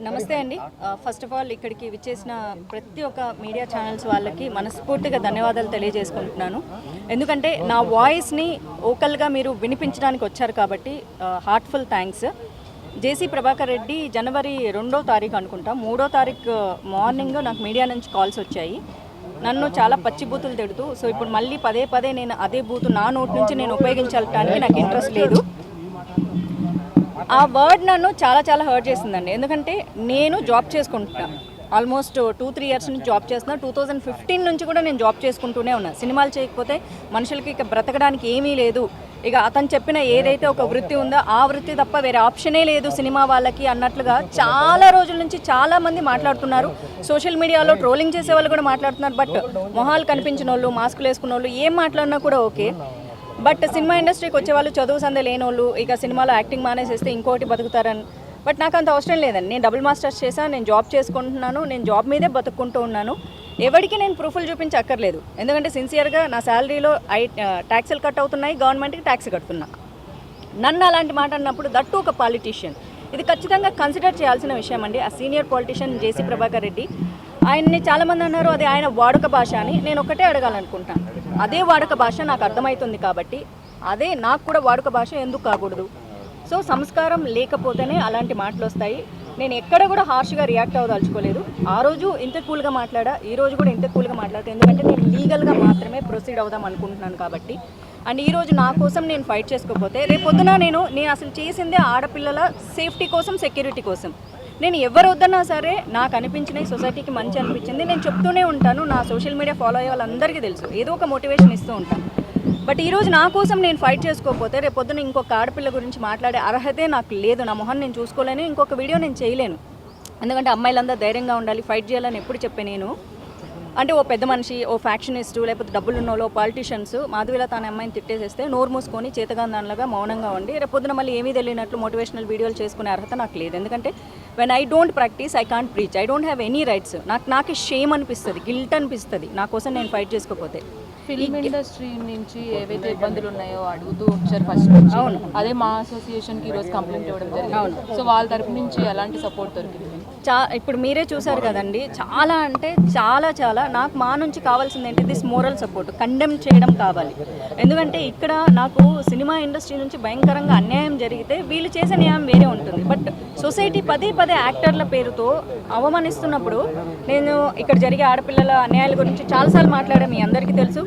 నమస్తే అండి. First of all ఇక్కడికి విచ్చేసిన ప్రతి ఒక్క మీడియా ఛానల్స్ వాళ్ళకి మనస్ఫూర్తిగా ధన్యవాదాలు తెలియజేసుకుంటున్నాను. ఎందుకంటే నా వాయిస్ని ఓకల్గా మీరు వినిపించడానికి వచ్చారు కాబట్టి హార్ట్ఫుల్ థ్యాంక్స్. జేసీ ప్రభాకర్ రెడ్డి జనవరి 2వ తారీఖు అనుకుంటా 3వ తారీఖు మార్నింగ్ నాకు మీడియా నుంచి కాల్స్ వచ్చాయి. నన్ను చాలా పచ్చి బూతులు తిడుతూ, సో ఇప్పుడు మళ్ళీ పదే పదే నేను అదే బూతు నా నోటి నుంచి నేను ఉపయోగించడానికి నాకు ఇంట్రెస్ట్ లేదు. ఆ వర్డ్ నన్ను చాలా చాలా హర్ట్ చేసిందండి. ఎందుకంటే నేను జాబ్ చేసుకుంటున్నాను, ఆల్మోస్ట్ 2-3 ఇయర్స్ నుంచి జాబ్ చేస్తున్నా. 2015 నుంచి కూడా నేను జాబ్ చేసుకుంటూనే ఉన్నాను. సినిమాలు చేయకపోతే మనుషులకి ఇక బ్రతకడానికి ఏమీ లేదు, ఇక అతను చెప్పిన ఏదైతే ఒక వృత్తి ఉందో ఆ వృత్తి తప్ప వేరే ఆప్షనే లేదు సినిమా వాళ్ళకి అన్నట్లుగా చాలా రోజుల నుంచి చాలామంది మాట్లాడుతున్నారు. సోషల్ మీడియాలో ట్రోలింగ్ చేసే వాళ్ళు కూడా మాట్లాడుతున్నారు. బట్ మొహాలు కనిపించిన వాళ్ళు, మాస్కులు వేసుకున్న వాళ్ళు ఏం మాట్లాడినా కూడా ఓకే. బట్ సినిమా ఇండస్ట్రీకి వచ్చే వాళ్ళు చదువు సందే లేని వాళ్ళు ఇక సినిమాలో యాక్టింగ్ మానేసేస్తే ఇంకోటి బతుకుతారని. బట్ నాకు అంత అవసరం లేదండి. నేను డబుల్ మాస్టర్స్ చేశాను, నేను జాబ్ చేసుకుంటున్నాను, నేను జాబ్ మీదే బతుక్కుంటూ ఉన్నాను. ఎవరికి నేను ప్రూఫ్లు చూపించక్కర్లేదు. ఎందుకంటే సిన్సియర్గా నా శాలరీలో ట్యాక్సులు కట్ అవుతున్నాయి, గవర్నమెంట్కి ట్యాక్స్ కడుతున్నా. నన్ను అలాంటి మాట అన్నప్పుడు దట్టు ఒక పాలిటీషియన్, ఇది ఖచ్చితంగా కన్సిడర్ చేయాల్సిన విషయం అండి. ఆ సీనియర్ పాలిటీషియన్ జేసీ ప్రభాకర్ రెడ్డి, ఆయన్ని చాలామంది అన్నారు అది ఆయన వాడుక భాష అని. నేను ఒకటే అడగాలనుకుంటాను, అదే వాడుక భాష నాకు అర్థమవుతుంది కాబట్టి అదే నాకు కూడా వాడుక భాష ఎందుకు కాకూడదు? సో సంస్కారం లేకపోతేనే అలాంటి మాటలు వస్తాయి. నేను ఎక్కడ కూడా హార్ష్గా రియాక్ట్ అవ్వదలుచుకోలేదు. ఆ రోజు ఇంత కూల్గా మాట్లాడా, ఈ రోజు కూడా ఇంత కూల్గా మాట్లాడతా. ఎందుకంటే నేను లీగల్గా మాత్రమే ప్రొసీడ్ అవుదాం అనుకుంటున్నాను కాబట్టి. అండ్ ఈరోజు నా కోసం నేను ఫైట్ చేసుకోకపోతే రేపొద్దున నేను అసలు చేసిందే ఆడపిల్లల సేఫ్టీ కోసం, సెక్యూరిటీ కోసం. నేను ఎవరు వద్దన్నా సరే నాకు అనిపించినవి, సొసైటీకి మంచి అనిపించింది నేను చెప్తూనే ఉంటాను. నా సోషల్ మీడియా ఫాలో అయ్యే వాళ్ళందరికీ తెలుసు, ఏదో ఒక మోటివేషన్ ఇస్తూ ఉంటాను. బట్ ఈరోజు నా కోసం నేను ఫైట్ చేసుకోకపోతే రేపొద్దున ఇంకొక ఆడపిల్ల గురించి మాట్లాడే అర్హతే నాకు లేదు. నా మొహం నేను చూసుకోలేను, ఇంకొక వీడియో నేను చేయలేను. ఎందుకంటే అమ్మాయిలందరూ ధైర్యంగా ఉండాలి, ఫైట్ చేయాలని ఎప్పుడు చెప్పే నేను. అంటే ఓ పెద్ద మనిషి, ఓ ఫ్యాక్షనిస్టు, లేకపోతే డబ్బులు ఉన్నోళ్ళు, పాలిటీషియన్స్ మాధవిలా తన అమ్మాయిని తిట్టేసేస్తే నోరు మూసుకొని చేతగాందానిలాగా మౌనంగా ఉండి రేపొద్దున మళ్ళీ ఏమీ తెలియనట్లు మోటివేషనల్ వీడియోలు చేసుకునే అర్హత నాకు లేదు. ఎందుకంటే when I don't practice I can't preach, I don't have any rights. నాకు షేమ్ అనిపిస్తుంది, గిల్ట్ అనిపిస్తుంది నా కోసం నేను ఫైట్ చేసుకోకపోతే. ఫిల్మ్ ఇండస్ట్రీ నుంచి ఏవైతే ఇబ్బందులు ఉన్నాయో అడుగుతూ వచ్చారు ఫస్ట్ నుంచి. అవును, అదే మా అసోసియేషన్కి ఈరోజు కంప్లైంట్ ఇవ్వడం జరిగింది. అవును, సో వాళ్ళ తరపు నుంచి ఎలాంటి సపోర్ట్ దొరికింది? ఇప్పుడు మీరే చూసారు కదండి, చాలా అంటే చాలా నాకు మా నుంచి కావాల్సింది ఏంటి, దిస్ మోరల్ సపోర్ట్, కండెమ్ చేయడం కావాలి. ఎందుకంటే ఇక్కడ నాకు సినిమా ఇండస్ట్రీ నుంచి భయంకరంగా అన్యాయం జరిగితే వీళ్ళు చేసే న్యాయం వేరే ఉంటుంది. బట్ సొసైటీ పదే యాక్టర్ల పేరుతో అవమానిస్తున్నప్పుడు నేను ఇక్కడ జరిగే ఆడపిల్లల అన్యాయాల గురించి చాలాసార్లు మాట్లాడా, మీ అందరికీ తెలుసు.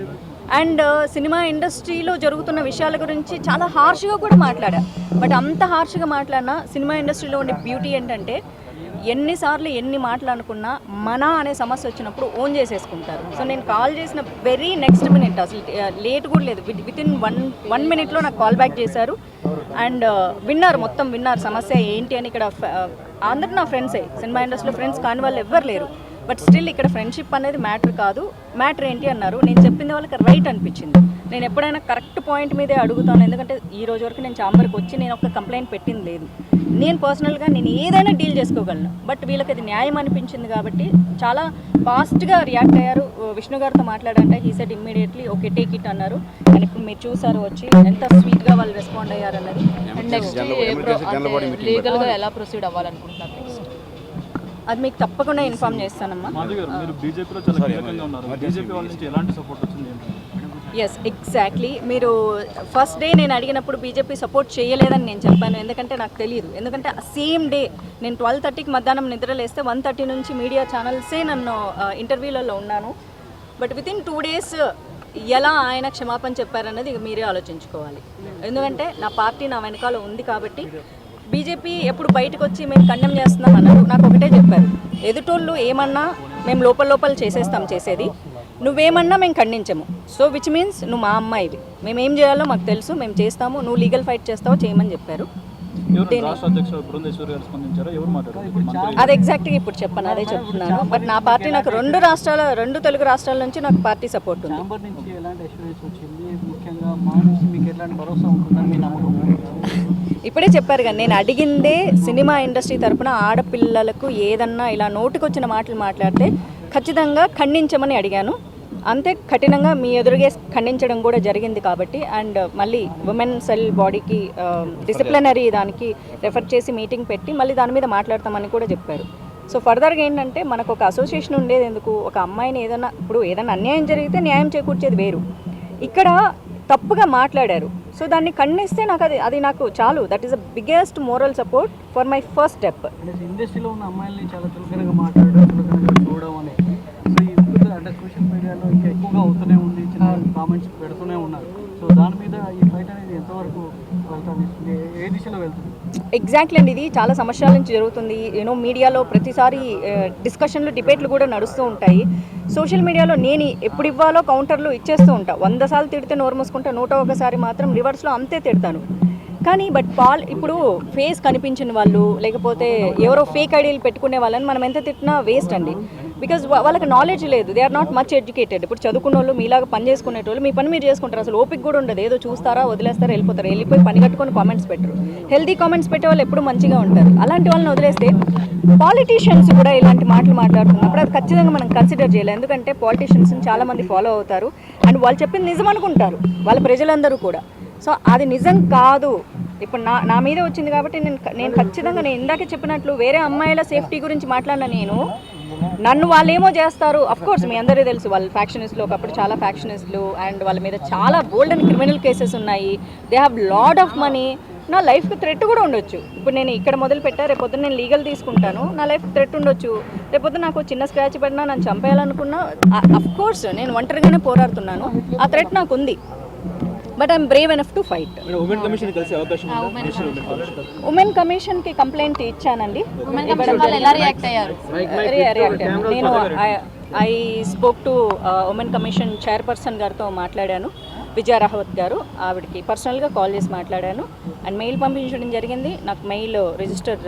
అండ్ సినిమా ఇండస్ట్రీలో జరుగుతున్న విషయాల గురించి చాలా హార్ష్గా కూడా మాట్లాడా. బట్ అంత హార్ష్గా మాట్లాడినా సినిమా ఇండస్ట్రీలో ఉండే బ్యూటీ ఏంటంటే ఎన్నిసార్లు ఎన్ని మాటలు అనుకున్నా మన అనే సమస్య వచ్చినప్పుడు ఓన్ చేసేసుకుంటారు. సో నేను కాల్ చేసిన వెరీ నెక్స్ట్ మినిట్, అసలు లేట్ కూడా లేదు, వితిన్ వన్ మినిట్లో నాకు కాల్ బ్యాక్ చేశారు. అండ్ మొత్తం విన్నారు సమస్య ఏంటి అని. ఇక్కడ అందరూ నా ఫ్రెండ్సే, సినిమా ఇండస్ట్రీలో ఫ్రెండ్స్ కాని వాళ్ళు ఎవ్వరు లేరు. బట్ స్టిల్ ఇక్కడ ఫ్రెండ్షిప్ అనేది మ్యాటర్ కాదు, మ్యాటర్ ఏంటి అన్నారు. నేను చెప్పింది వాళ్ళకి రైట్ అనిపించింది. నేను ఎప్పుడైనా కరెక్ట్ పాయింట్ మీదే అడుగుతాను. ఎందుకంటే ఈ రోజు వరకు నేను ఛాంబర్కి వచ్చి నేను ఒక కంప్లైంట్ పెట్టింది లేదు. నేను పర్సనల్గా నేను ఏదైనా డీల్ చేసుకోగలను. బట్ వీళ్ళకి అది న్యాయం అనిపించింది కాబట్టి చాలా ఫాస్ట్గా రియాక్ట్ అయ్యారు. విష్ణు గారితో మాట్లాడంటే he said immediately okay take it అన్నారు. కానీ ఇప్పుడు మీరు చూసారు వచ్చి ఎంత స్వీట్గా వాళ్ళు రెస్పాండ్ అయ్యారు అన్నది. అండ్ నెక్స్ట్ లీగల్గా ఎలా ప్రొసీడ్ అవ్వాలనుకుంటున్నారు? అది మీకు తప్పకుండా ఇన్ఫార్మ్ చేస్తానమ్మా. Yes, exactly. మీరు ఫస్ట్ డే నేను అడిగినప్పుడు బీజేపీ సపోర్ట్ చేయలేదని నేను చెప్పాను. ఎందుకంటే నాకు తెలియదు. ఎందుకంటే సేమ్ డే నేను 12:30కి మధ్యాహ్నం నిద్రలేస్తే 1:30 నుంచి మీడియా ఛానల్సే నన్ను ఇంటర్వ్యూలలో ఉన్నాను. బట్ వితిన్ 2 days ఎలా ఆయన క్షమాపణ చెప్పారన్నది మీరే ఆలోచించుకోవాలి. ఎందుకంటే నా పార్టీ నా వెనకాల ఉంది కాబట్టి. బీజేపీ ఎప్పుడు బయటకు వచ్చి మేము కండెమ్ చేస్తున్నాం అన్నారు. నాకు ఒకటే చెప్పారు, ఎదుటోళ్ళు ఏమన్నా మేము లోపల చేసేస్తాం, చేసేది నువ్వేమన్నా మేము ఖండించము. సో విచ్ మీన్స్ నువ్వు మా అమ్మాయివి, మేము ఏం చేయాలో మాకు తెలుసు, మేము చేస్తాము, నువ్వు లీగల్ ఫైట్ చేస్తావో చేయమని చెప్పారు. అది ఎగ్జాక్ట్గా ఇప్పుడు చెప్పాను, అదే చెప్తున్నాను. బట్ నా పార్టీ నాకు 2 తెలుగు రాష్ట్రాల నుంచి నాకు పార్టీ సపోర్ట్ ఉంది. ఇప్పుడే చెప్పారు కానీ నేను అడిగిందే సినిమా ఇండస్ట్రీ తరఫున ఆడపిల్లలకు ఏదన్నా ఇలా నోటికొచ్చిన మాటలు మాట్లాడితే ఖచ్చితంగా ఖండించమని అడిగాను. అంతే కఠినంగా మీ ఎదురుగే ఖండించడం కూడా జరిగింది కాబట్టి అండ్ మళ్ళీ ఉమెన్ సెల్ బాడీకి డిసిప్లినరీ దానికి రెఫర్ చేసి మీటింగ్ పెట్టి మళ్ళీ దాని మీద మాట్లాడతామని కూడా చెప్పారు. సో ఫర్దర్గా ఏంటంటే మనకు ఒక అసోసియేషన్ ఉండేది ఎందుకు, ఒక అమ్మాయిని ఏదైనా అన్యాయం జరిగితే న్యాయం చేకూర్చేది వేరు, ఇక్కడ తప్పుగా మాట్లాడారు. సో దాన్ని ఖండిస్తే నాకు అది నాకు చాలు. That is the biggest moral support for my first step. ఇండస్ట్రీలో ఉన్న అమ్మాయిల్ని చాలా చులకనగా మాట్లాడడం, చులకనగా చూడడం అనేది సో ఇప్పుడు అంటే సోషల్ మీడియాలో ఇంకా ఎక్కువగా అవుతూనే ఉంది, చిన్న కామెంట్స్ పెడుతూనే ఉన్నారు. సో దాని మీద ఈ ఫైట్ అనేది ఎంతవరకు వెళ్తుంది, ఏ దిశలో వెళ్తుంది? ఎగ్జాక్ట్లీ అండి, ఇది చాలా సంవత్సరాల నుంచి జరుగుతుంది. మీడియాలో ప్రతిసారి డిస్కషన్లు డిబేట్లు కూడా నడుస్తూ ఉంటాయి. సోషల్ మీడియాలో నేను ఎప్పుడు ఇవ్వాలో కౌంటర్లు ఇచ్చేస్తూ ఉంటాను. 100 సార్లు తిడితే నోరు మూసుకుంటా, 101 మాత్రం రివర్స్లో అంతే తిడతాను. కానీ ఇప్పుడు ఫేస్ కనిపించిన వాళ్ళు లేకపోతే ఎవరో ఫేక్ ఐడీలు పెట్టుకునే వాళ్ళని మనం ఎంత తిట్టినా వేస్ట్ అండి. బికాజ్ వాళ్ళకి నాలెడ్జ్ లేదు, they are not much educated. ఇప్పుడు చదువుకున్న వాళ్ళు మీలాగా పని చేసుకునేటోళ్ళు మీ పని మీరు చేసుకుంటారు, అసలు ఓపిక కూడా ఉండదు. ఏదో చూస్తారా, వదిలేస్తారా, వెళ్ళిపోయి పని కట్టుకొని కామెంట్స్ పెట్టరు. హెల్తీ కామెంట్స్ పెట్టే వాళ్ళు ఎప్పుడు మంచిగా ఉంటారు. అలాంటి వాళ్ళని వదిలేస్తే పాలిటీషియన్స్ కూడా ఇలాంటి మాటలు మాట్లాడుతున్నప్పుడు అది ఖచ్చితంగా మనం కన్సిడర్ చేయాలి. ఎందుకంటే పాలిటీషియన్స్ని చాలామంది ఫాలో అవుతారు అండ్ వాళ్ళు చెప్పింది నిజం అనుకుంటారు వాళ్ళ ప్రజలందరూ కూడా. సో అది నిజం కాదు. ఇప్పుడు నా మీద వచ్చింది కాబట్టి నేను ఖచ్చితంగా నేను ఇందాకే చెప్పినట్లు వేరే అమ్మాయిల సేఫ్టీ గురించి మాట్లాడిన నన్ను వాళ్ళు ఏమో చేస్తారు. అఫ్కోర్స్ మీ అందరికీ తెలుసు వాళ్ళ ఫ్యాక్షనిస్టులు, ఒకప్పుడు చాలా ఫ్యాక్షనిస్టులు అండ్ వాళ్ళ మీద చాలా బోల్డ్ అండ్ క్రిమినల్ కేసెస్ ఉన్నాయి. They have lot of money. నా లైఫ్కి థ్రెట్ కూడా ఉండొచ్చు. ఇప్పుడు నేను ఇక్కడ మొదలు పెట్టా, రేపొద్దున నేను లీగల్ తీసుకుంటాను, నా లైఫ్ థ్రెట్ ఉండొచ్చు. రేపొద్దున నాకు చిన్న స్క్రాచ్ పడినా నన్ను చంపేయాలనుకున్నా అఫ్కోర్స్ నేను ఒంటరిగానే పోరాడుతున్నాను, ఆ థ్రెట్ నాకు ఉంది. But I'm Brave enough to fight. Women కమిషన్కి కంప్లైంట్ ఇచ్చానండి. నేను I spoke to women commission chairperson గారితో మాట్లాడాను, విజయ రాహవత్ గారు. ఆవిడకి పర్సనల్గా కాల్ చేసి మాట్లాడాను అండ్ మెయిల్ పంపించడం జరిగింది. నాకు మెయిల్ రిజిస్టర్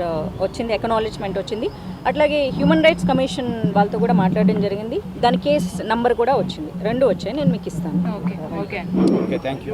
వచ్చింది, ఎకనాలెడ్జ్మెంట్ వచ్చింది. అట్లాగే హ్యూమన్ రైట్స్ కమిషన్ వాళ్ళతో కూడా మాట్లాడడం జరిగింది. దాని కేస్ నంబర్ కూడా వచ్చింది, 2 వచ్చాయి. నేను మీకు ఇస్తాను. Okay okay thank you.